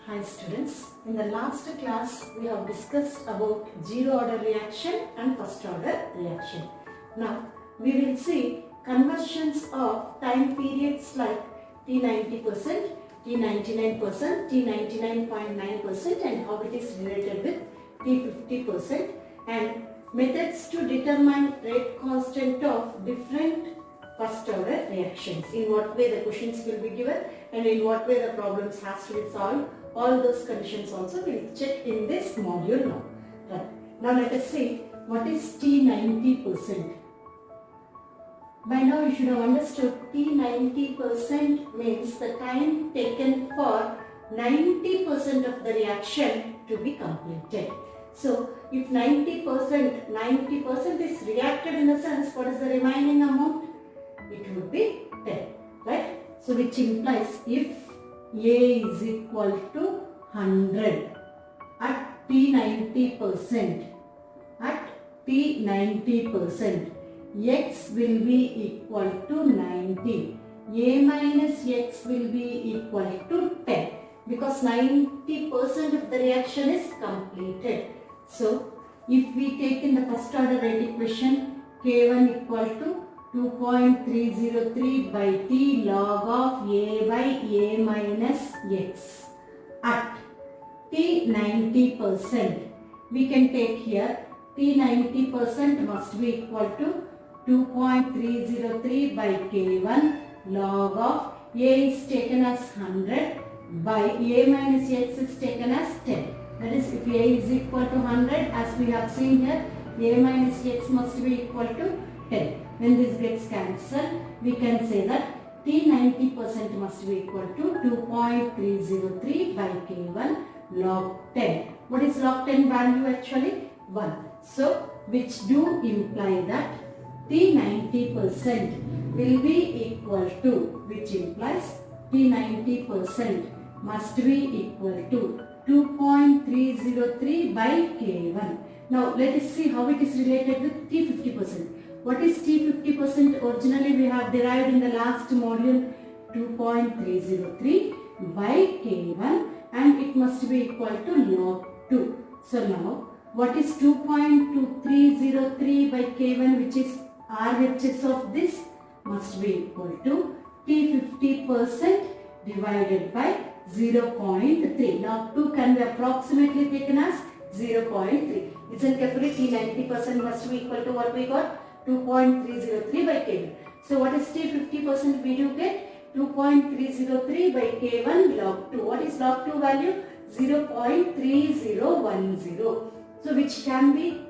Hi students, in the last class we have discussed about zero order reaction and first order reaction. Now we will see conversions of time periods like T90%, T99%, T99.9% and how it is related with T50% and methods to determine rate constant of different first order reactions. In what way the questions will be given and in what way the problems has to be solved. All those conditions also we will check in this module now. Right. Now let us see what is T90%. By now you should have understood T90% means the time taken for 90% of the reaction to be completed. So if 90% is reacted, in the sense what is the remaining amount? It would be 10, right? So which implies if A is equal to 100 at T90%, X will be equal to 90. A minus X will be equal to 10 because 90% of the reaction is completed. So if we take in the first order rate equation, K1 equal to 2.303 by T log of A by A minus X at T90%. We can take here T90% must be equal to 2.303 by K1 log of A is taken as 100 by A minus X is taken as 10. That is, if A is equal to 100, as we have seen here, A minus X must be equal to 10. When this gets cancelled, we can say that T90% must be equal to 2.303 by K1 log 10. What is log 10 value actually? 1. So, which do imply that T90% will be equal to, which implies T90% must be equal to 2.303 by K1. Now, let us see how it is related with T50%. What is T50%? Originally we have derived in the last module 2.303 by K1 and it must be equal to log 2. So now what is 2.303 by K1, which is RHS of this, must be equal to T50% divided by 0.3. Log 2 can be approximately taken as 0.3. Listen carefully, T90% must be equal to what we got? 2.303 by K1. So what is T50%? We do get 2.303 by K1 log 2. What is log 2 value? 0.3010. So which can be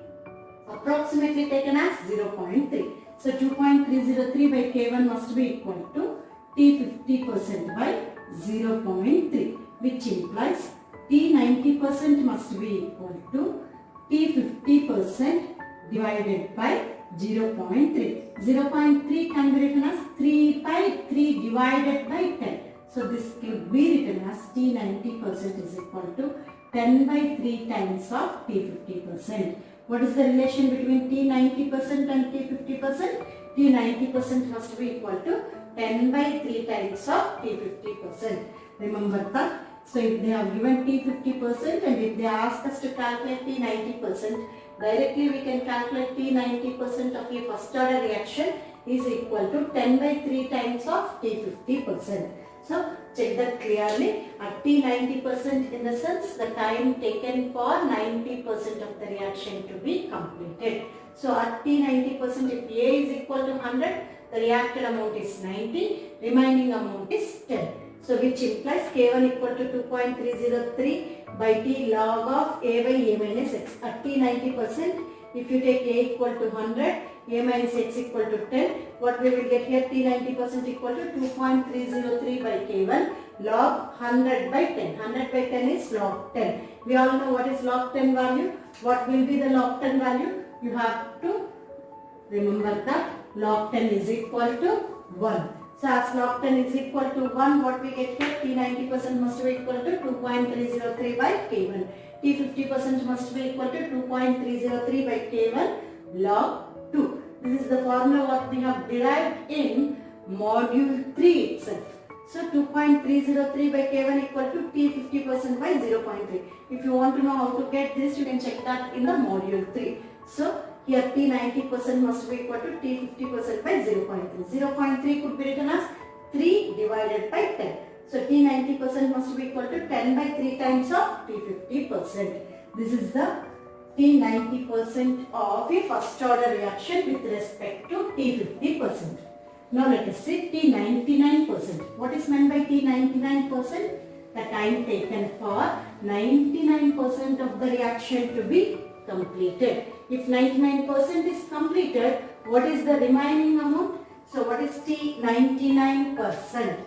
approximately taken as 0.3. So 2.303 by K1 must be equal to T50% by 0.3, which implies T90% must be equal to T50% divided by 0.3. 0.3 can be written as 3 by 3 divided by 10. So this could be written as T90% is equal to 10 by 3 times of T50%. What is the relation between T90% and T50%? T90% must be equal to 10 by 3 times of T50%. Remember that. So if they have given T50% and if they ask us to calculate T90%, directly we can calculate T90% of a first order reaction is equal to 10 by 3 times of T50%. So check that clearly. At T90% in the sense the time taken for 90% of the reaction to be completed. So at T90% if A is equal to 100, the reacted amount is 90, remaining amount is 10. So which implies K1 equal to 2.303 by T log of A by A minus X. At T90%, if you take A equal to 100, A minus X equal to 10, what we will get here? T90% equal to 2.303 by K1 log 100 by 10. 100 by 10 is log 10. We all know what is log 10 value. What will be the log 10 value? You have to remember that log 10 is equal to 1. So as log 10 is equal to 1, what we get here? T90% must be equal to 2.303 by K1. T50% must be equal to 2.303 by K1 log 2. This is the formula what we have derived in module 3 itself. So 2.303 by K1 equal to T 50% by 0.3. If you want to know how to get this, you can check that in the module 3. So here T 90% must be equal to T 50% by 0.3. 0.3 could be written as 3 divided by 10. So T 90% must be equal to 10 by 3 times of T 50%. This is the T 90% of a first order reaction with respect to T 50%. Now let us see T 99%. What is meant by T 99%? The time taken for 99% of the reaction to be completed. If 99% is completed, what is the remaining amount? So what is T 99%?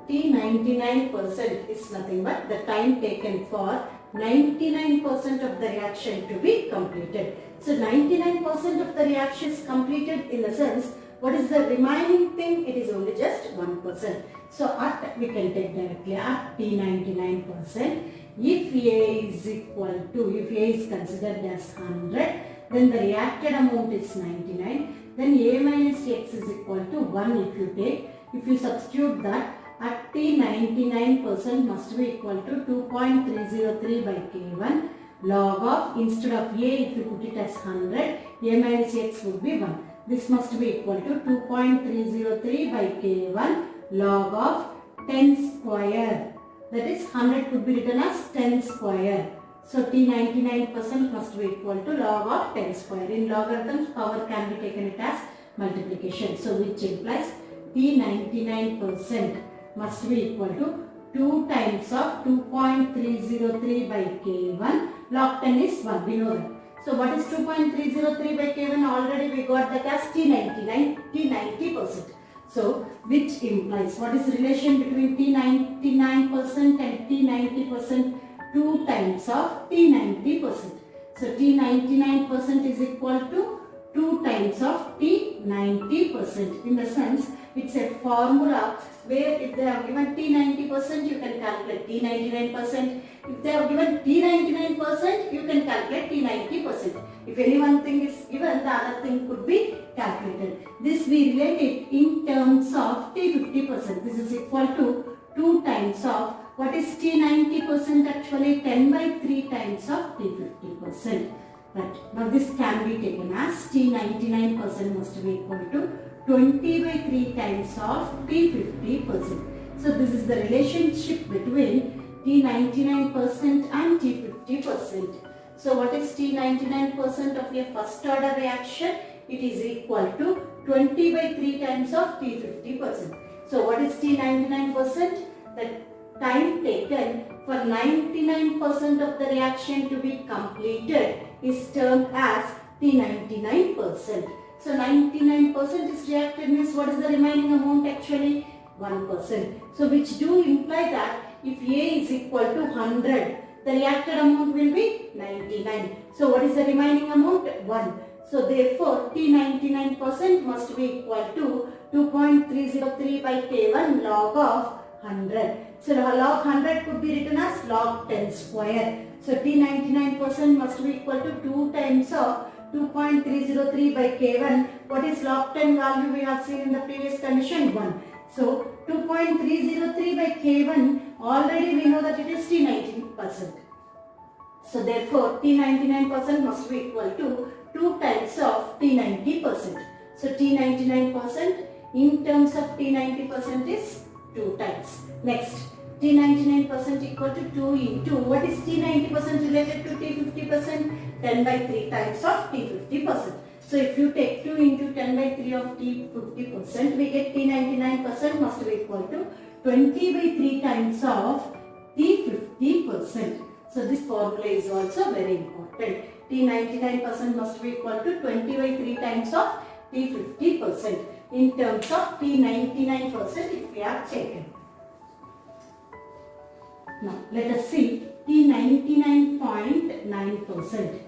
T 99% is nothing but the time taken for 99% of the reaction to be completed. So 99% of the reaction is completed in the sense, what is the remaining thing? It is only just 1%. So at we can take directly at T 99%. If A is equal to, if A is considered as 100, then the reacted amount is 99. Then A minus X is equal to 1 if you take. If you substitute that, at T 99% must be equal to 2.303 by K1 log of, instead of A, if you put it as 100, A minus X would be 1. This must be equal to 2.303 by K1 log of 10 square. That is 100 could be written as 10 square. So T 99% must be equal to log of 10 square. In logarithms, power can be taken it as multiplication. So which implies T 99% must be equal to 2 times of 2.303 by K1. Log 10 is 1. We know that. So what is 2.303 by K1? Already we got that as T 90%. So which implies, what is the relation between T 99% and T 90%? 2 times of T 90%. So T 99% is equal to 2 times of T 90%. In the sense, it's a formula where if they have given T 90%, you can calculate T 99%. If they have given T 99%, you can calculate T 90%. If any one thing is given, the other thing could be calculated. This we relate it in terms of T 50%. This is equal to 2 times of, what is T 90% actually? 10 by 3 times of T 50%. Right. Now this can be taken as T 99% must be equal to 20 by 3 times of T 50%. So this is the relationship between T 99% and T 50%. So what is T 99% of a first order reaction? It is equal to 20 by 3 times of T 50%. So what is T 99%? The time taken for 99% of the reaction to be completed is termed as T 99%. So 99% is reacted means what is the remaining amount actually? 1%. So which do imply that if A is equal to 100, the reacted amount will be 99. So what is the remaining amount? 1. So therefore T 99% must be equal to 2.303 by K1 log of 100. So log 100 could be written as log 10 square. So T 99% must be equal to 2 times of 2.303 by K1. What is log 10 value we have seen in the previous condition? 1. So 2.303 by K1, already we know that it is T 90%. So therefore T 99% must be equal to 2 times of T 90%. So T 99% in terms of T 90% is 2 times. Next, T 99% equal to 2 into, what is T 90% related to T 50%? 10 by 3 times of T 50%. So if you take 2 into 10 by 3 of T 50%, we get T 99% must be equal to 20 by 3 times of T 50%. So this formula is also very important. T 99% must be equal to 20 by 3 times of T 50% in terms of T 99% if we have taken. Now let us see T 99.9%.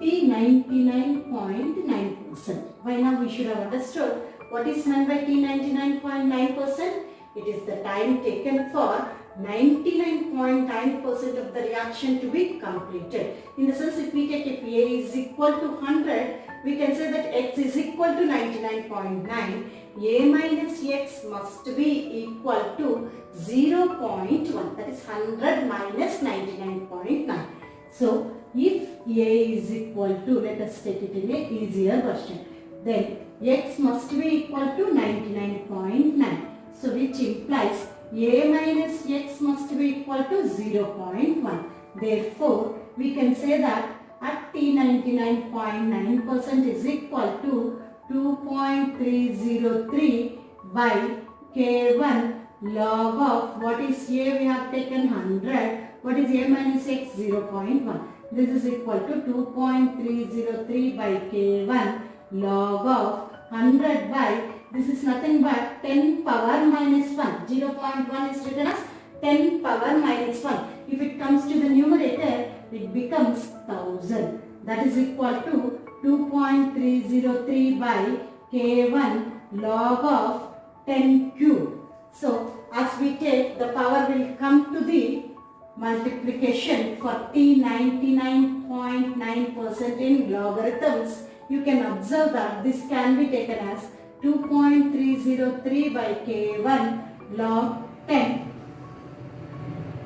T 99.9%. By now we should have understood what is meant by T99.9%. It is the time taken for 99.9% of the reaction to be completed. In the sense, if we take if A is equal to 100, we can say that X is equal to 99.9. A minus X must be equal to 0.1. That is 100 minus 99.9. So, if A is equal to, let us take it in a easier version, then X must be equal to 99.9. So, which implies A minus X must be equal to 0.1. Therefore, we can say that at T99.9% is equal to 2.303 by K1 log of, what is A? We have taken 100. What is A minus X? 0.1. This is equal to 2.303 by K1 log of 100 by, this is nothing but 10 power minus 1. 0.1 is written as 10 power minus 1. If it comes to the numerator, it becomes 1000. That is equal to 2.303 by K1 log of 10 cube. So, as we take, the power will come to the multiplication for T99.9% in logarithms. You can observe that this can be taken as 2.303 by K1 log 10,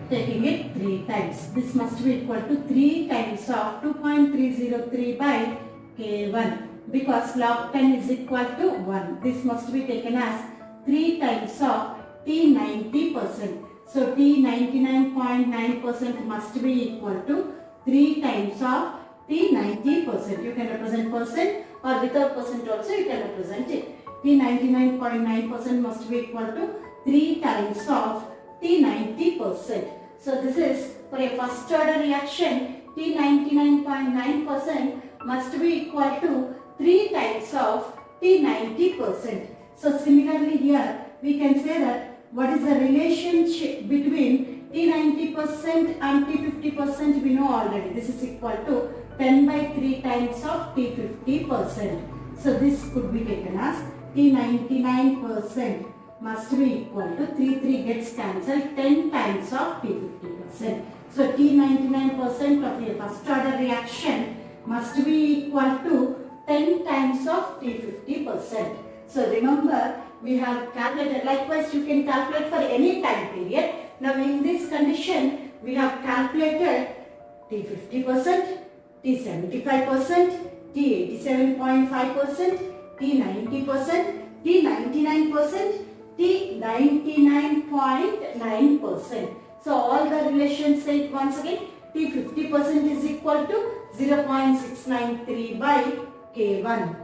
taking it 3 times. This must be equal to 3 times of 2.303 by K1, because log 10 is equal to 1. This must be taken as 3 times of T90%. So, T99.9% must be equal to 3 times of T90%. You can represent percent, or without percent also you can represent it. T99.9% must be equal to 3 times of T90%. So, this is for a first order reaction. T99.9% must be equal to 3 times of T90%. So, similarly here we can say that what is the relationship between T90% and T50%, we know already. This is equal to 10 by 3 times of T50%. So, this could be taken as T99% must be equal to 3 gets cancelled, 10 times of T50%. So, T99% of a first order reaction must be equal to 10 times of T50%. So, remember, we have calculated. Likewise, you can calculate for any time period. Now, in this condition, we have calculated T50%, T75%, T87.5%, T90%, T99%, T99.9%. So, all the relations say once again, T50% is equal to 0.693 by K1.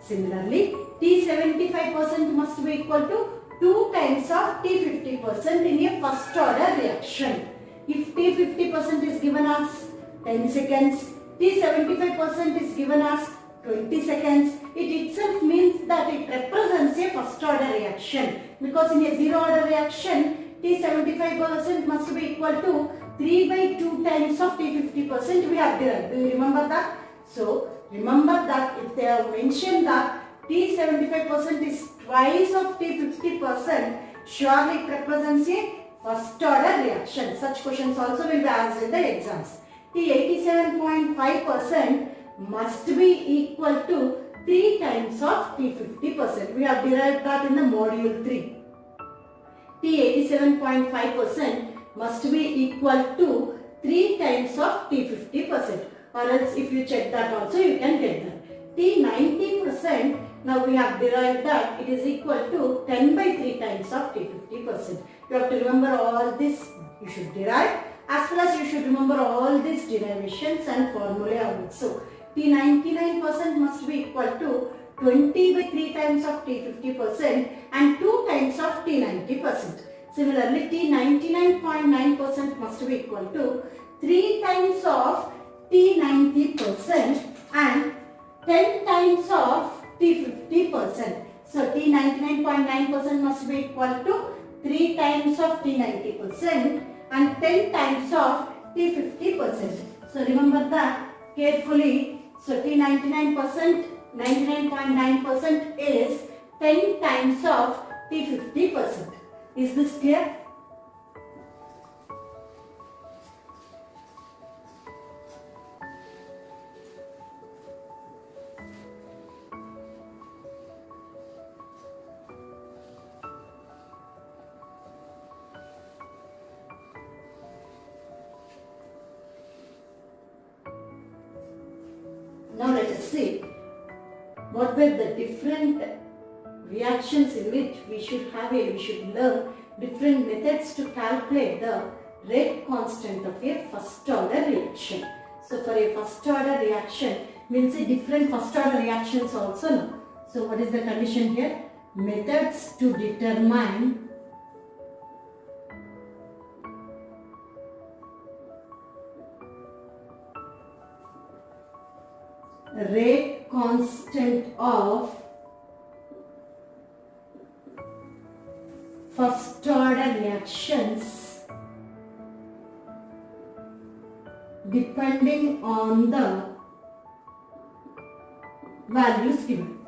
Similarly, T75% must be equal to 2 times of T50% in a first order reaction. If T50% is given as 10 seconds, T75% is given as 20 seconds, it itself means that it represents a first order reaction, because in a zero order reaction, T75% must be equal to 3 by 2 times of T50% we have derived. Do you remember that? So, remember that if they have mentioned that T75% is twice of T50%, surely it represents a first order reaction. Such questions also will be asked in the exams. T87.5% must be equal to 3 times of T50%. We have derived that in the module 3. T87.5% must be equal to 3 times of T50%. Or else if you check that also you can get that. T90%, now we have derived that it is equal to 10 by 3 times of T50%. You have to remember all this, you should derive, as well as you should remember all these derivations and formulae also. T99% must be equal to 20 by 3 times of T50% and 2 times of T90%. Similarly, T99.9% must be equal to 3 times of T90% and 10 times of T50%. So, T99.9% must be equal to 3 times of T90% and 10 times of T50%. So, remember that carefully. So, T99% 99.9% is 10 times of T50%. Is this clear? Now let us see what were the different reactions in which we should learn different methods to calculate the rate constant of a first order reaction. So for a first order reaction, we will see different first order reactions also now. So what is the condition here? Methods to determine rate constant of first order reactions depending on the values given.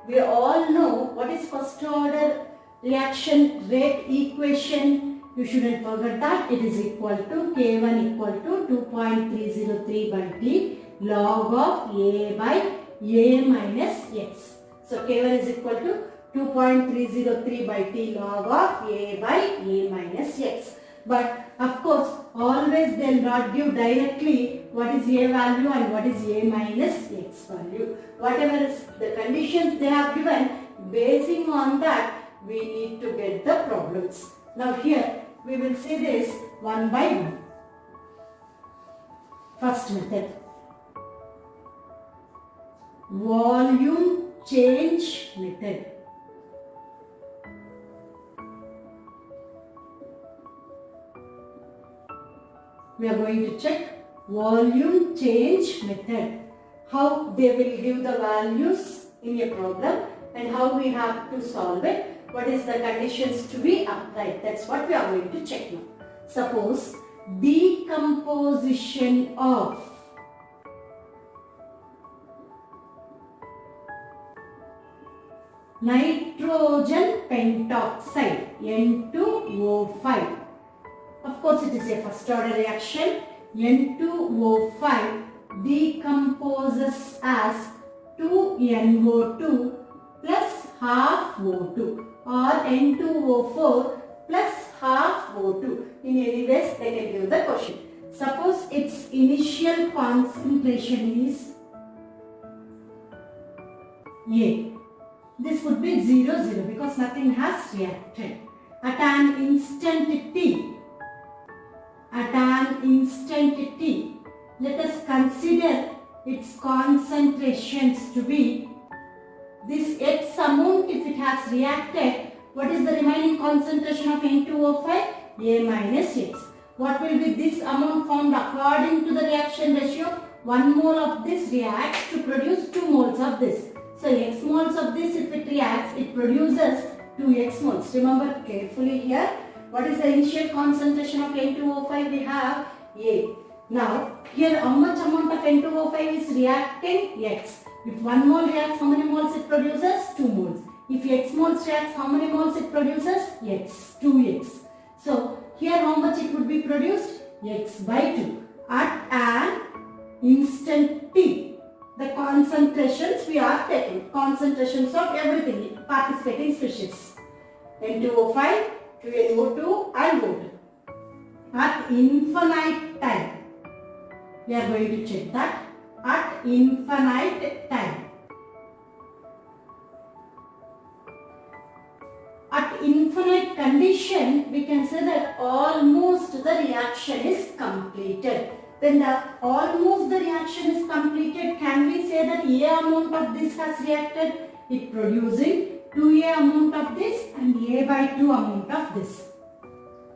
We all know what is first order reaction rate equation. You shouldn't forget that it is equal to K1 equal to 2.303 by T log of A by A minus X. So K1 is equal to 2.303 by T log of A by A minus X. But of course, always they will not give directly what is A value and what is A minus X value. Whatever is the conditions they have given, basing on that, we need to get the problems. Now here, we will see this one by one. First method. Volume change method. We are going to check volume change method. How they will give the values in a problem and how we have to solve it. What is the conditions to be applied? That's what we are going to check now. Suppose decomposition of nitrogen pentoxide N2O5. Of course, it is a first order reaction. N2O5 decomposes as 2NO2 plus half O2 or N2O4 plus half O2. In any ways, they can give the question. Suppose its initial concentration is A. This would be 0, 0 because nothing has reacted. At an instant T, let us consider its concentrations to be this X amount. If it has reacted, what is the remaining concentration of N2O5? A minus X. What will be this amount formed according to the reaction ratio? 1 mole of this reacts to produce 2 moles of this. So X moles of this, if it reacts, it produces 2X moles. Remember carefully here, what is the initial concentration of N2O5? We have A. Now, here how much amount of N2O5 is reacting? X. If 1 mole reacts, how many moles it produces? 2 moles. If X moles reacts, how many moles it produces? X. 2X. So, here how much it would be produced? X by 2. At an instant T, the concentrations we are taking. Concentrations of everything, participating species. N2O5, 2NO2 and O2. At infinite time. We are going to check that. At infinite time. At infinite condition, we can say that almost the reaction is completed. When almost the reaction is completed, can we say that A amount of this has reacted? It producing 2A amount of this and A by 2 amount of this.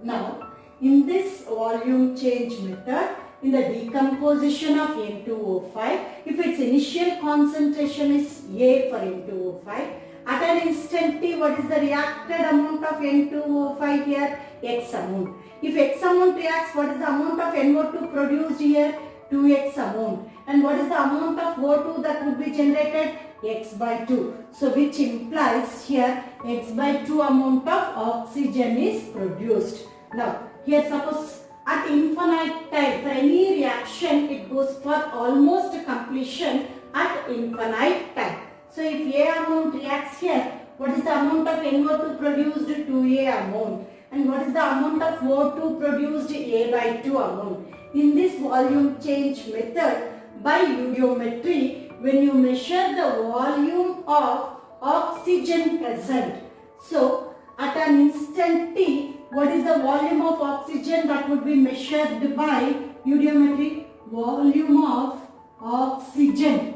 Now, in this volume change method, in the decomposition of N2O5, if its initial concentration is A for N2O5, at an instant T, what is the reacted amount of N2O5 here? X amount. If X amount reacts, what is the amount of NO2 produced here? 2x amount. And what is the amount of O2 that would be generated? X by 2. So which implies here X by 2 amount of oxygen is produced. Now here suppose at infinite time, for any reaction it goes for almost completion at infinite time. So if A amount reacts here, what is the amount of NO2 produced? 2A amount. And what is the amount of O2 produced? A by 2 amount. In this volume change method, by uviometry, when you measure the volume of oxygen present, so at an instant t, what is the volume of oxygen that would be measured by uviometry? Volume of oxygen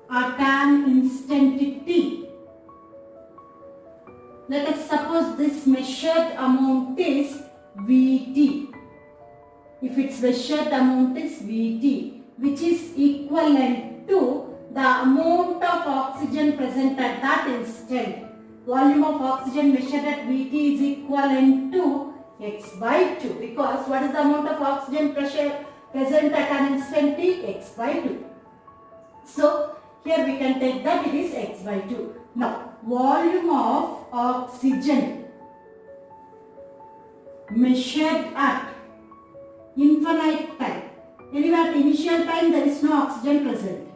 at an instant t. Let us suppose this measured amount is Vt. If its measured amount is Vt, which is equivalent to the amount of oxygen present at that instant. Volume of oxygen measured at Vt is equivalent to X by 2, because what is the amount of oxygen pressure present at an instant t? X by 2. So here we can take that it is X by 2. Now volume of oxygen measured at infinite time. Anyway, at initial time there is no oxygen present.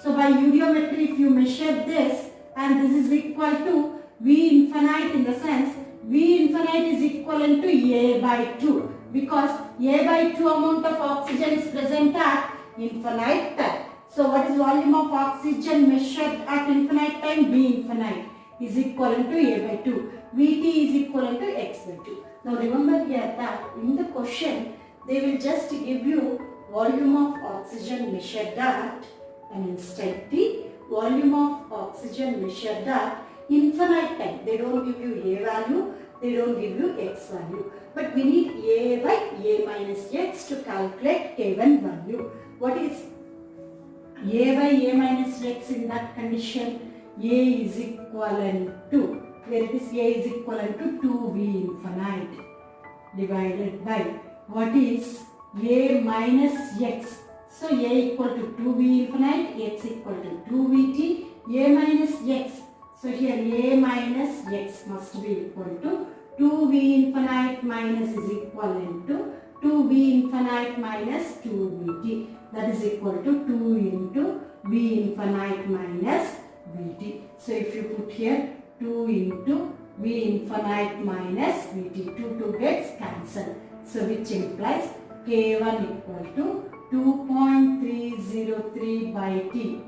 So by uviometry, if you measure this and this is equal to V infinite, in the sense V infinite is equivalent to A by 2, because A by 2 amount of oxygen is present at infinite time. So what is volume of oxygen measured at infinite time? V infinite is equivalent to A by 2. Vt is equivalent to X by 2. Now remember here that in the question they will just give you volume of oxygen measured at an instant t, volume of oxygen measured at infinite time. They don't give you A value, they don't give you X value. But we need A by A minus X to calculate K1 value. What is A by A minus X in that condition? A is equivalent to, where it is A is equivalent to 2V infinite divided by what is A minus X. So A equal to 2V infinite, X equal to 2Vt, A minus X. So here A minus X must be equal to 2V infinite minus is equivalent to 2V infinite minus 2Vt. That is equal to 2 into V infinite minus Vt. So if you put here 2 into V infinite minus Vt, 2 gets cancelled. So which implies K1 equal to 2.303 by T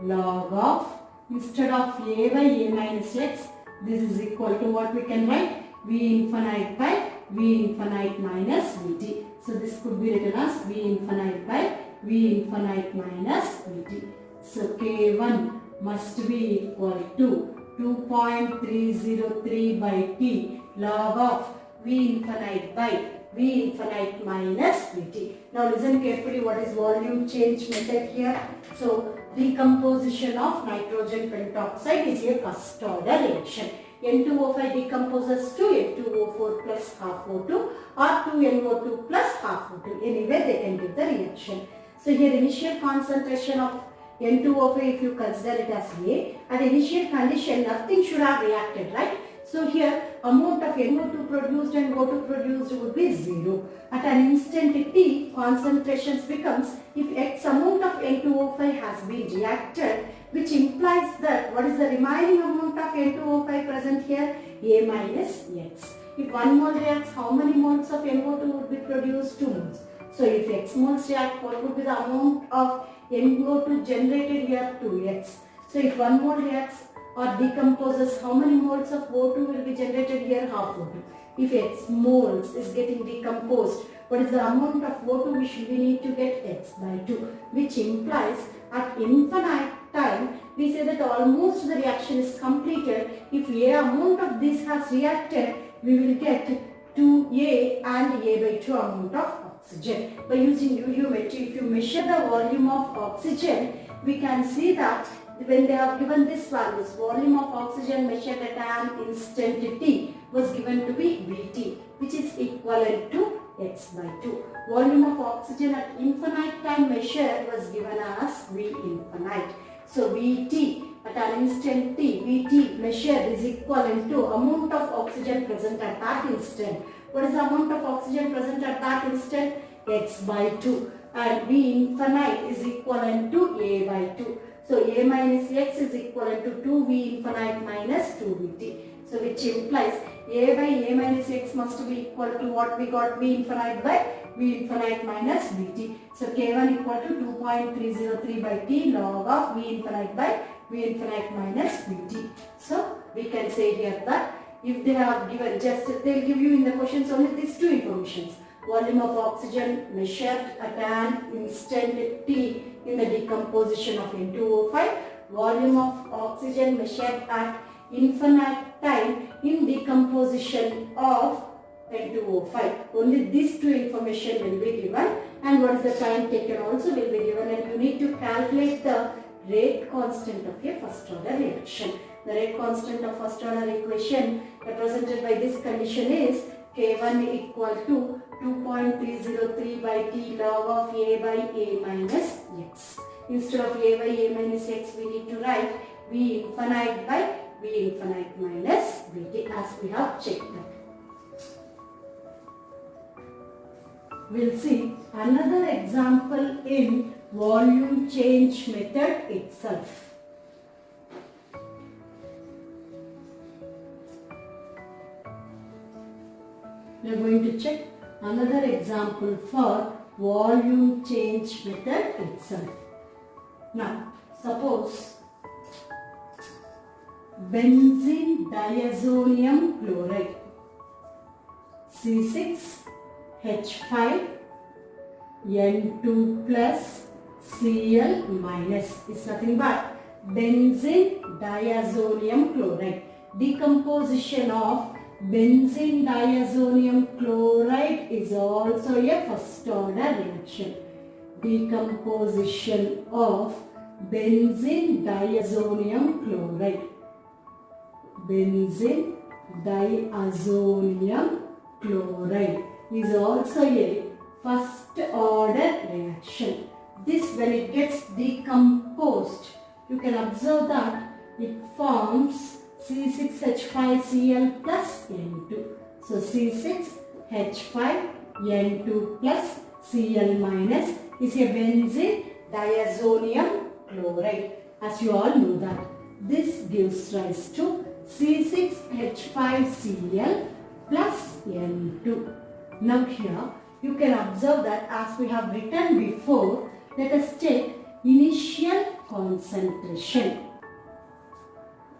log of, instead of A by A minus X, this is equal to what we can write? V infinite by V infinite minus Vt. So this could be written as V infinite by V infinite minus Vt. So K1 must be equal to 2.303 by T log of V infinite by V infinite minus Vt. Now listen carefully, what is volume change method here? So decomposition of nitrogen pentoxide is a first order reaction. N2O5 decomposes to N2O4 plus half O2 or 2NO2 plus half O2. Anyway, they can give the reaction. So here initial concentration of N2O5, if you consider it as A, at initial condition nothing should have reacted, right? So here amount of NO2 produced and O2 produced would be 0. At an instant t, concentrations becomes if X amount of N2O5 has been reacted, which implies that what is the remaining amount of N2O5 present here? A minus X. If 1 mole reacts, how many moles of NO2 would be produced? 2 moles. So if X moles react, what would be the amount of NO2 generated here? 2X. So if 1 mole reacts or decomposes, how many moles of O2 will be generated here? Half O2. If X moles is getting decomposed, what is the amount of O2 which we need to get? X by 2, which implies at infinite time we say that almost the reaction is completed. If A amount of this has reacted, we will get 2A and A by 2 amount of oxygen. By using uviometry, if you measure the volume of oxygen, we can see that when they have given this values, volume of oxygen measured at an instant t was given to be Vt, which is equivalent to x by 2. Volume of oxygen at infinite time measured was given as V infinite. So Vt at an instant t, Vt measured is equivalent to amount of oxygen present at that instant. What is the amount of oxygen present at that instant? X by 2. And V infinite is equivalent to A by 2. So A minus X is equivalent to 2V infinite minus 2Vt. So which implies A by A minus X must be equal to what we got, V infinite by V infinite minus Vt. So K1 equal to 2.303 by T log of V infinite by V infinite minus Vt. So we can say here that if they have given just, they will give you in the questions only these two informations. Volume of oxygen measured at an instant t in the decomposition of N2O5. Volume of oxygen measured at infinite time in decomposition of N2O5. Only these two information will be given, and what is the time taken also will be given, and you need to calculate the rate constant of a first order reaction. The rate constant of first order equation represented by this condition is K1 equal to 2.303 by T log of A by A minus X. Instead of A by A minus X, we need to write V infinite by V infinite minus Vt as we have checked that. We'll see another example in volume change method itself. We are going to check another example for volume change method itself. Now, suppose benzene diazonium chloride C6H5N2 plus Cl minus is nothing but benzene diazonium chloride. Decomposition of benzene diazonium chloride is also a first order reaction. Decomposition of benzene diazonium chloride. Benzene diazonium chloride is also a first order reaction. This, when it gets decomposed, you can observe that it forms C6H5Cl plus N2. So C6H5N2 plus Cl minus is a benzene diazonium chloride. As you all know that this gives rise to C6H5Cl plus N2. Now here you can observe that as we have written before, let us take initial concentration.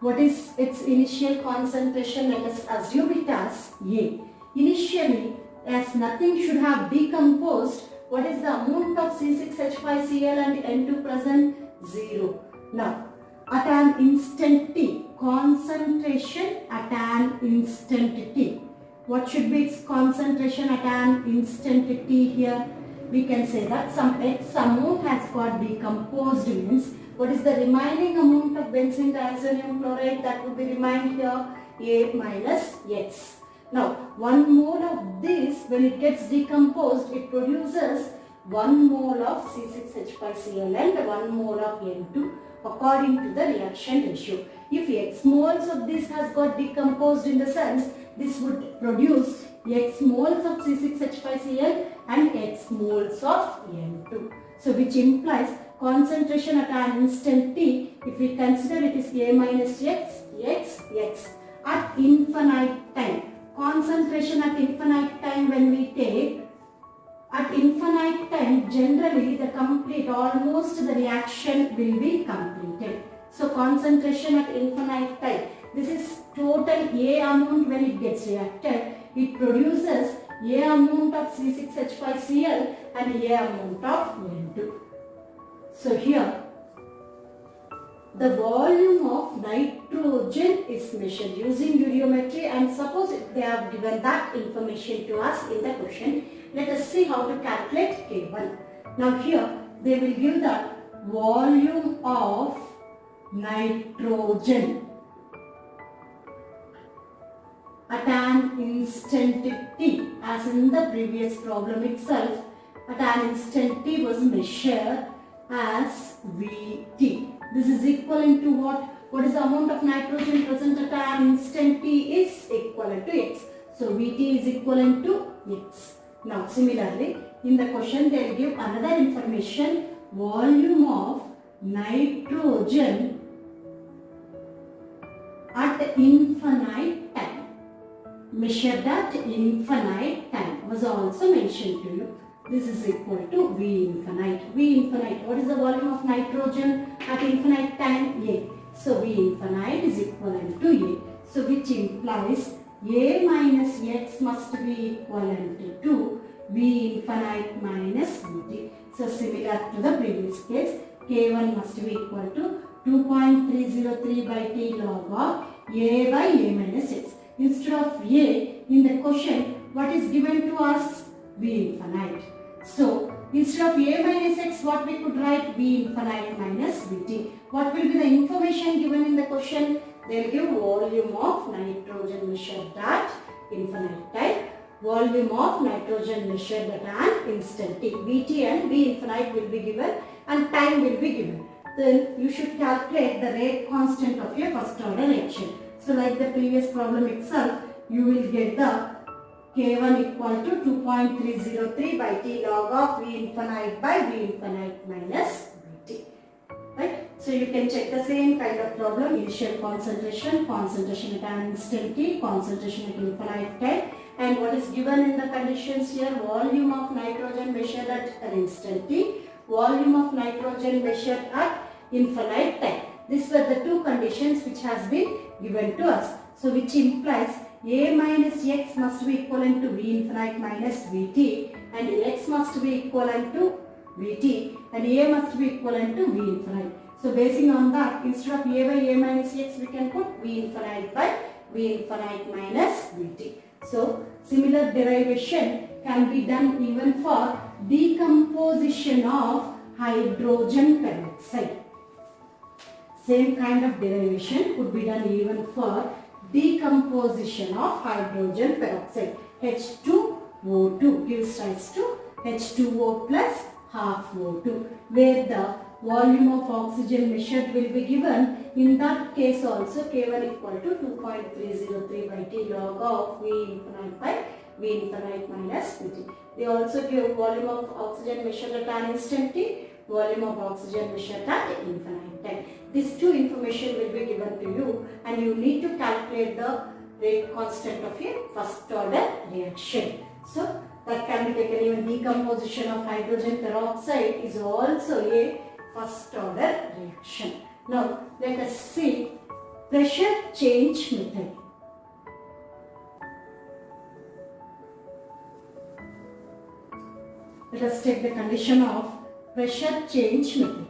What is its initial concentration? Let us assume it as A. Initially, as nothing should have decomposed, what is the amount of C6H5Cl and N2 present? 0. Now, at an instant T, concentration at an instant T. What should be its concentration at an instant T here? We can say that some X amount has got decomposed means what is the remaining amount of benzene diazonium chloride that would be remained here? A minus X. Now, 1 mole of this, when it gets decomposed, it produces 1 mole of C6H5Cl and 1 mole of N2 according to the reaction ratio. If X moles of this has got decomposed in the sense, this would produce X moles of C6H5Cl and X moles of N2. So, which implies concentration at an instant T, if we consider it is A minus X, X, X. At infinite time, concentration at infinite time when we take, at infinite time generally the complete, almost the reaction will be completed. So, concentration at infinite time, this is total A amount when it gets reacted, it produces A amount of C6H5Cl and A amount of N2. So here, the volume of nitrogen is measured using uriometry, and suppose if they have given that information to us in the question, let us see how to calculate K1. Now here, they will give the volume of nitrogen at an instant t, as in the previous problem itself, at an instant t was measured as Vt. This is equivalent to what? What is the amount of nitrogen present at an instant t is equivalent to x. So Vt is equivalent to x. Now similarly, in the question they will give another information, volume of nitrogen at infinite time, measured at infinite time, was also mentioned to you. This is equal to V infinite. V infinite, what is the volume of nitrogen at infinite time? A. So V infinite is equivalent to A. So which implies A minus x must be equivalent to V infinite minus Vt. So similar to the previous case, K1 must be equal to 2.303 by T log of A by A minus x. Instead of A, in the question, what is given to us? V infinite. So instead of A minus x, what we could write? V infinite minus Vt. What will be the information given in the question? They will give volume of nitrogen measured at infinite time, volume of nitrogen measured at an instant t. Vt and V infinite will be given and time will be given. Then you should calculate the rate constant of your first order reaction. So like the previous problem itself, you will get the K1 equal to 2.303 by T log of V infinite by V infinite minus Vt. Right? So you can check the same kind of problem, initial concentration, concentration at an instant t, concentration at infinite time, and what is given in the conditions here, volume of nitrogen measured at an instant t, volume of nitrogen measured at infinite time. These were the two conditions which has been given to us. So which implies A minus x must be equivalent to V infinite minus Vt, and x must be equivalent to Vt, and A must be equivalent to V infinite. So basing on that, instead of A by A minus x, we can put V infinite by V infinite minus Vt. So similar derivation can be done even for decomposition of hydrogen peroxide. Same kind of derivation could be done even for decomposition of hydrogen peroxide. H2O2 gives rise to H2O plus half O2, where the volume of oxygen measured will be given. In that case also, K1 equal to 2.303 by T log of V infinite by V infinite minus Vt. They also give volume of oxygen measured at an instant t, volume of oxygen measured at infinite time. These two information will be given to you, and you need to calculate the rate constant of your first order reaction. So that can be taken. Even decomposition of hydrogen peroxide is also a first order reaction. Now let us see pressure change method. Let us take the condition of pressure change method.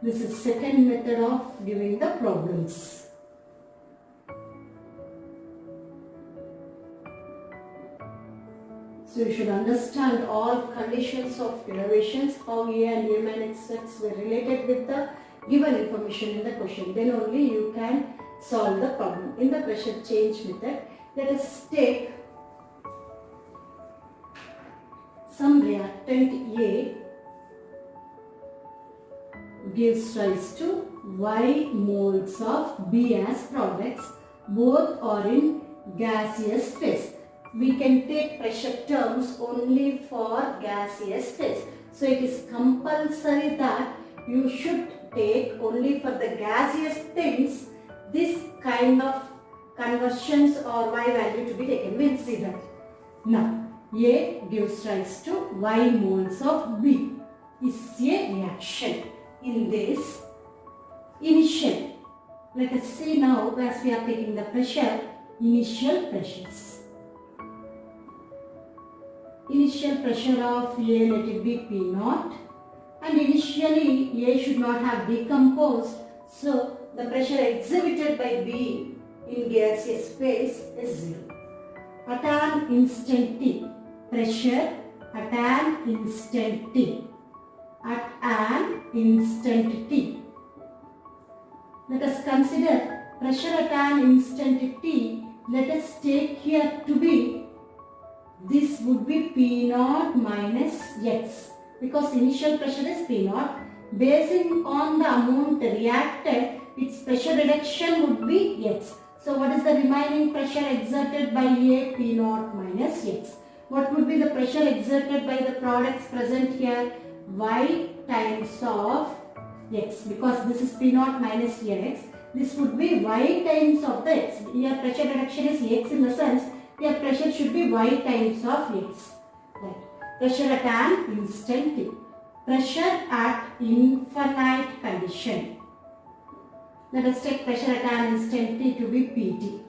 This is second method of giving the problems. So you should understand all conditions of derivations, how A and A minus x were related with the given information in the question. Then only you can solve the problem. In the pressure change method, let us take some reactant A gives rise to Y moles of B as products. Both are in gaseous phase. We can take pressure terms only for gaseous phase. So it is compulsory that you should take only for the gaseous things this kind of conversions or Y value to be taken. We will see that. Now A gives rise to Y moles of B is a reaction. In this initial, let us see now as we are taking the pressure, initial pressures. Initial pressure of A, let it be P0, and initially A should not have decomposed, so the pressure exhibited by B in gaseous phase is 0. At an instant t, pressure at an instant t, at an instant t. Let us consider pressure at an instant t, let us take here to be, this would be P naught minus X, because initial pressure is P naught. Basing on the amount reacted, its pressure reduction would be X. So what is the remaining pressure exerted by A? P naught minus X. What would be the pressure exerted by the products present here? Y times of X, because this is P naught minus X. This would be Y times of the X. Here pressure reduction is X in the sense, here pressure should be Y times of X. Right. Pressure at an instant t. Pressure at infinite condition. Let us take pressure at an instant t to be Pt.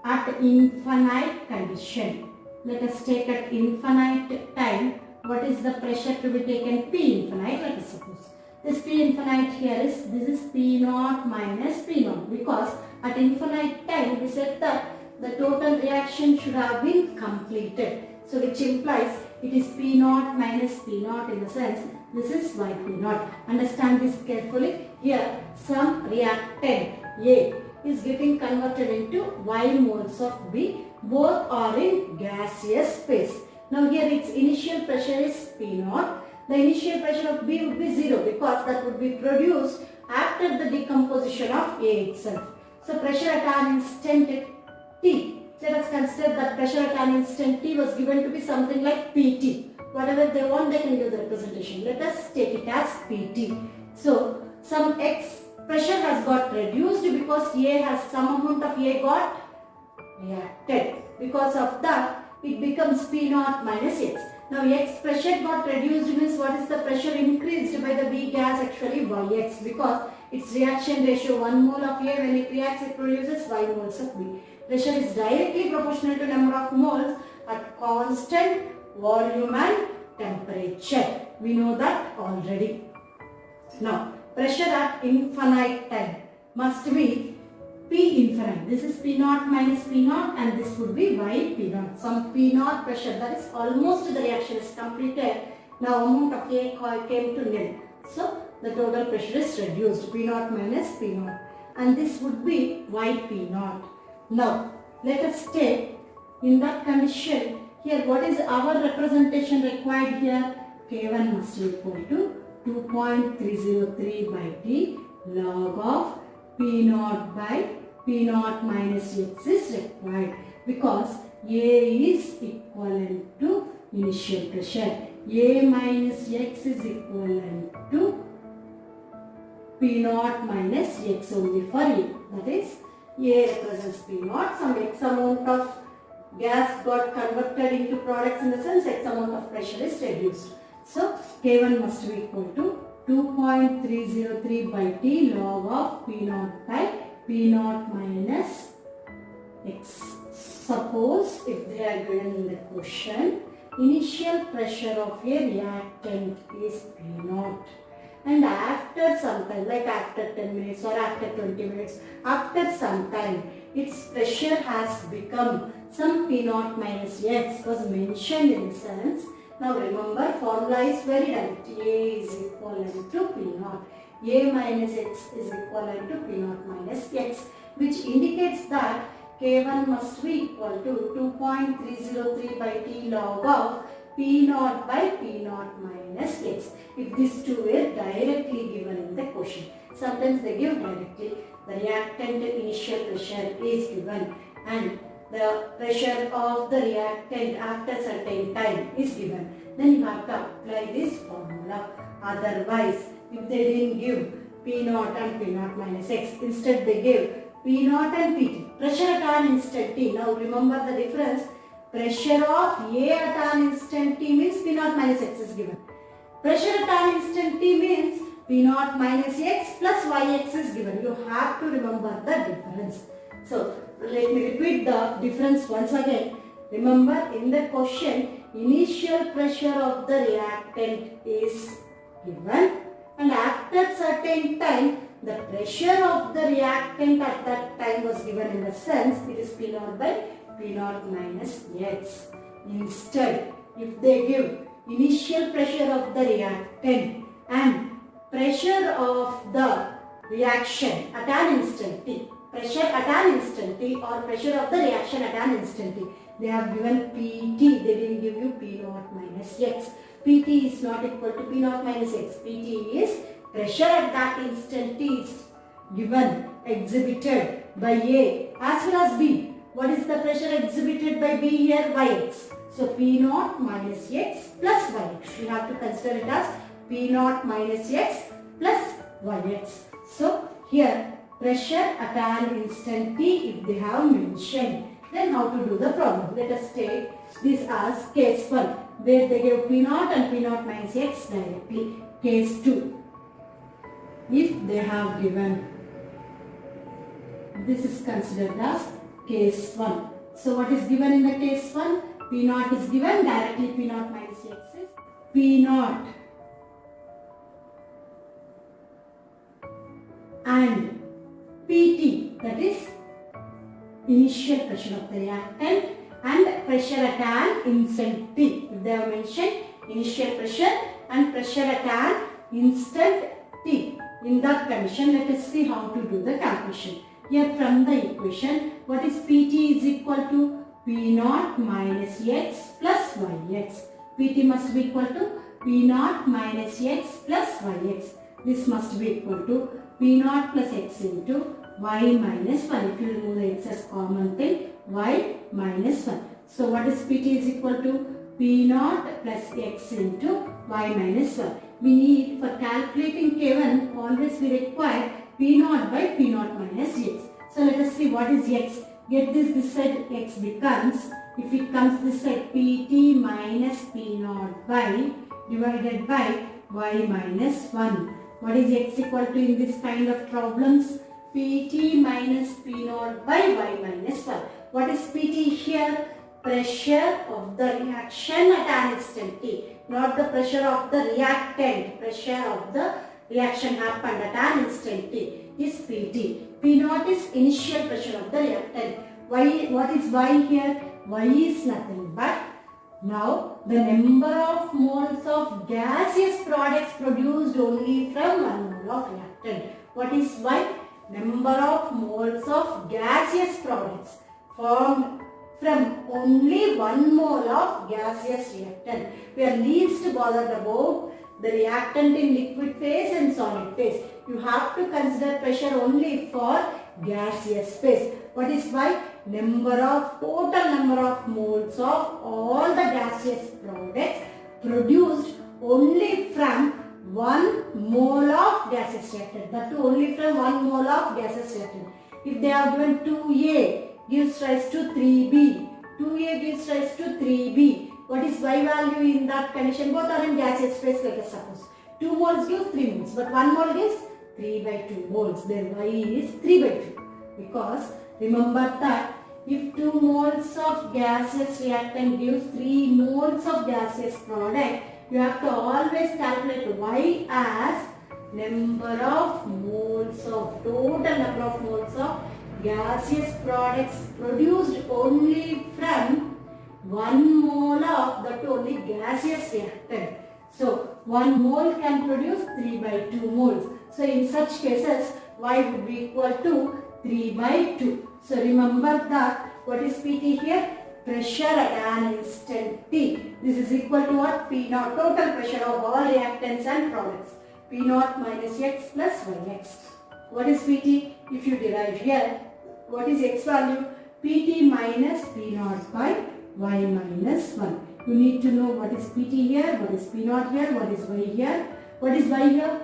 At infinite condition. Let us take at infinite time. What is the pressure to be taken? P infinite. Let us suppose. This P infinite here is, this is P naught minus P naught, because at infinite time we said that the total reaction should have been completed. So which implies it is P naught minus P naught in the sense this is Yp naught. Understand this carefully. Here some reactant A is getting converted into Y moles of B. Both are in gaseous phase. Now here its initial pressure is P naught. The initial pressure of B would be 0 because that would be produced after the decomposition of A itself. So pressure at an instant t. Let us consider that pressure at an instant t was given to be something like Pt. Whatever they want, they can give the representation. Let us take it as Pt. So some X pressure has got reduced because A has some amount of A got reacted. Because of that, it becomes P naught minus X. Now X pressure got reduced means what is the pressure increased by the B gas? Actually Yx, because its reaction ratio 1 mole of A, when it reacts it produces Y moles of B. Pressure is directly proportional to number of moles at constant volume and temperature. We know that already. Now pressure at infinite time must be P infinite. This is P naught minus P naught and this would be Y P naught. Some P naught pressure, that is almost the reaction is completed. Now amount of A came to nil. So the total pressure is reduced, P naught minus P naught, and this would be Yp naught. Now let us take, in that condition, here what is our representation required here? K1 must be equal to 2.303 by T log of P naught by P naught minus X is required, because A is equivalent to initial pressure. A minus X is equivalent to P naught minus X only for A. That is, A represents P naught, some X amount of gas got converted into products in the sense X amount of pressure is reduced. So K1 must be equal to 2.303 by T log of P naught by P naught minus X. Suppose if they are given in the question, initial pressure of a reactant is P naught. And after some time, like after 10 minutes or after 20 minutes, after some time, its pressure has become some P naught minus X was mentioned in the sense. Now remember, formula is very direct. A is equivalent to P naught. A minus X is equivalent to P naught minus X, which indicates that K1 must be equal to 2.303 by T log of P naught by P naught minus X. If these two were directly given in the question. Sometimes they give directly. The reactant initial pressure is given and the pressure of the reactant after certain time is given. Then you have to apply this formula. Otherwise, if they didn't give P naught and P naught minus X, instead they gave P naught and Pt. Pressure at an instant t. Now remember the difference. Pressure of A at an instant t means P naught minus X is given. Pressure at an instant t means P naught minus X plus Yx is given. You have to remember the difference. So let me repeat the difference once again. Remember, in the question, initial pressure of the reactant is given and after certain time the pressure of the reactant at that time was given in the sense it is P naught by P naught minus X. Instead, if they give initial pressure of the reactant and pressure of the reaction at an instant t, pressure at an instant t or pressure of the reaction at an instant t. They have given Pt, they didn't give you P naught minus x. Pt is not equal to P naught minus x. Pt is pressure at that instant t is given, exhibited by A as well as B. What is the pressure exhibited by B here? Yx. So P naught minus x plus Yx. We have to consider it as P naught minus x plus Yx. So here pressure at an instant t if they have mentioned. Then how to do the problem? Let us take this as case 1 where they give P naught and P naught minus x directly. Case 2. If they have given, this is considered as case 1. So what is given in the case 1? P naught is given directly. P naught minus x is P naught and Pt, that is initial pressure of the reactant, and pressure at an instant t. If they have mentioned initial pressure and pressure at an instant t. In that condition, let us see how to do the calculation. Here from the equation, what is Pt is equal to P naught minus x plus Yx. Pt must be equal to P naught minus x plus Yx. This must be equal to P naught plus x into y minus 1. If you remove the x as common thing, y minus 1. So what is Pt is equal to P naught plus x into y minus 1. We need, for calculating K1, always we require P naught by P naught minus x. So let us see what is x. Get this side, x becomes, if it comes this side, Pt minus P naught by divided by y minus 1. What is x equal to in this kind of problems? Pt minus P naught by y minus 1. What is Pt here? Pressure of the reaction at an instant t. Not the pressure of the reactant. Pressure of the reaction happened at an instant t is Pt. P naught is initial pressure of the reactant. Y, what is y here? Y is nothing but now the number of moles of gaseous products produced only from 1 mole of reactant. What is y? Number of moles of gaseous products formed from only 1 mole of gaseous reactant. We are least bothered about the reactant in liquid phase and solid phase. You have to consider pressure only for gaseous phase. What is y? Total number of moles of all the gaseous products produced only from 1 mole of gaseous reactant. That too only from 1 mole of gaseous reactant. If they are given 2A gives rise to 3B. 2A gives rise to 3B. What is y value in that condition? Both are in gaseous phase, let us suppose. 2 moles gives 3 moles, but 1 mole gives 3 by 2 moles. Then y is 3 by 2. Because remember that if 2 moles of gaseous reactant gives 3 moles of gaseous product, you have to always calculate y as number of moles of total number of moles of gaseous products produced only from 1 mole of that only gaseous reactant. So 1 mole can produce 3 by 2 moles. So in such cases y would be equal to 3 by 2. So remember that what is Pt here? Pressure at an instant t. This is equal to what? P naught, total pressure of all reactants and products. P naught minus x plus Yx. What is Pt? If you derive here, what is x value? Pt minus P naught by y minus 1. You need to know what is Pt here, what is P naught here, what is y here. What is y here?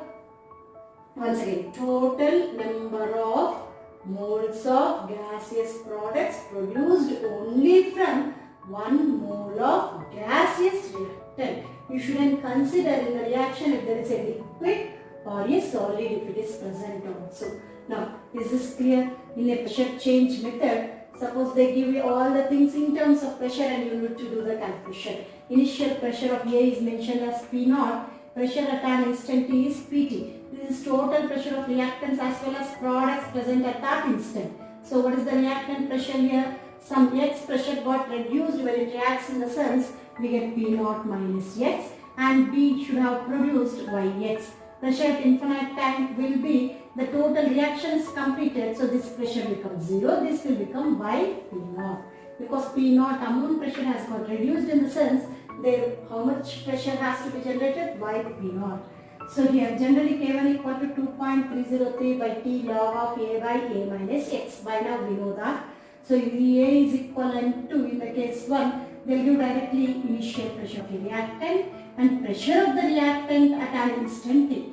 Once again, total number of moles of gaseous products produced only from 1 mole of gaseous reactant. You shouldn't consider in the reaction if there is a liquid or a solid if it is present also. Now, is this clear? In a pressure change method, suppose they give you all the things in terms of pressure and you need to do the calculation. Initial pressure of A is mentioned as P naught. Pressure at an instant T is Pt. This is total pressure of reactants as well as products present at that instant. So what is the reactant pressure here? Some X pressure got reduced when it reacts in the sense we get P naught minus X and B should have produced Yx. pressure at infinite tank will be the total reaction is completed. So this pressure becomes 0. This will become y P0. Because P0 amount pressure has got reduced in the sense there how much pressure has to be generated? Y P0. So here generally K1 equal to 2.303 by T log of A by A minus X. By now we know that. So if the A is equivalent to, in the case 1, they will give directly initial pressure of the reactant and pressure of the reactant at an instant T.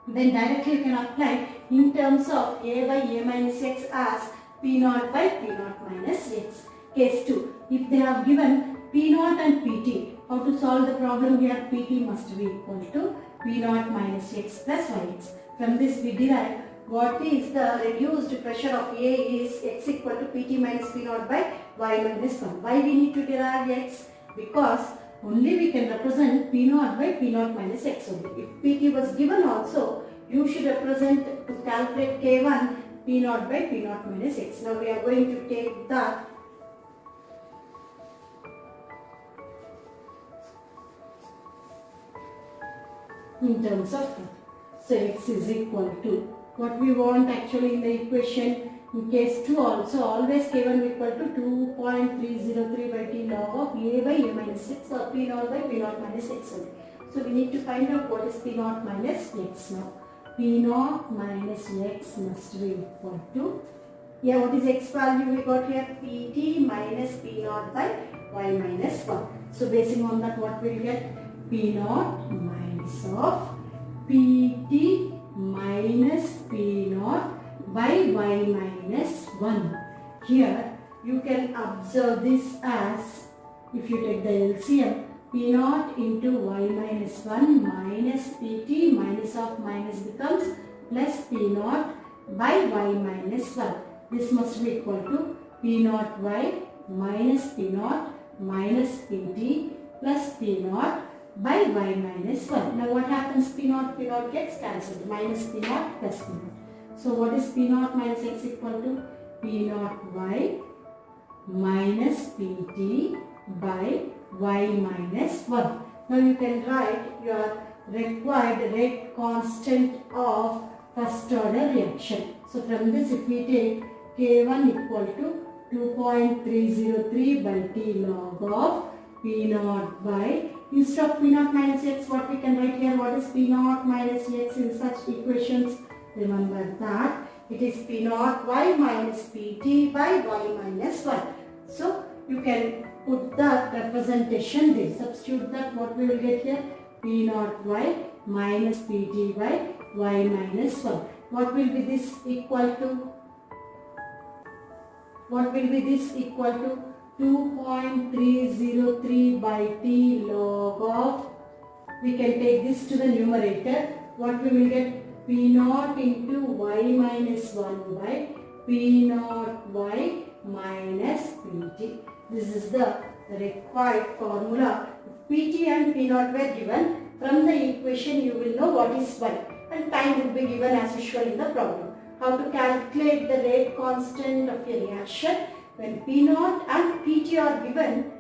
Then directly you can apply in terms of A by A minus X as P0 by P0 minus X. Case 2, if they have given P0 and PT, how to solve the problem here? PT must be equal to P0 minus X plus Yx. From this we derive what is the reduced pressure of A is X equal to PT minus P0 by Y minus 1. Why we need to derive X? Because only we can represent P0 by P0 minus X only. If PT was given also, you should represent to calculate K1 P0 by P0 minus X. Now we are going to take that in terms of that. So X is equal to what we want actually in the equation in case 2 also, always K1 equal to 2.303 by T log of A by A minus X or P0 by P0 minus X only. So we need to find out what is P0 minus X now. P0 minus X must be equal to, what is X value we got here? PT minus P0 by Y minus 1. So basing on that what we will get? P0 minus of PT minus P0 by Y minus 1. Here you can observe this as, if you take the LCM, P0 into Y minus 1 minus PT minus of minus becomes plus P0 by Y minus 1. This must be equal to P0 Y minus P0 minus PT plus P0 by Y minus 1. Now what happens? P0 gets cancelled. Minus P0 plus P0. So what is P0 minus X equal to? P0 Y minus PT by Y minus 1. Now you can write your required rate constant of first order reaction. So from this if we take K1 equal to 2.303 by T log of P0 by, instead of P0 minus X, what we can write here? What is P0 minus X in such equations? Remember that it is P0 Y minus PT by Y minus 1. So you can put that representation there. Substitute that, what we will get here? P0 Y minus PT by Y minus 1. What will be this equal to? What will be this equal to? 2.303 by T log of, we can take this to the numerator. What we will get? P0 into Y minus 1 by P0 Y minus PT. This is the required formula. PT and P0 were given. From the equation you will know what is Y, and time will be given as usual in the problem. How to calculate the rate constant of a reaction? When P0 and PT are given,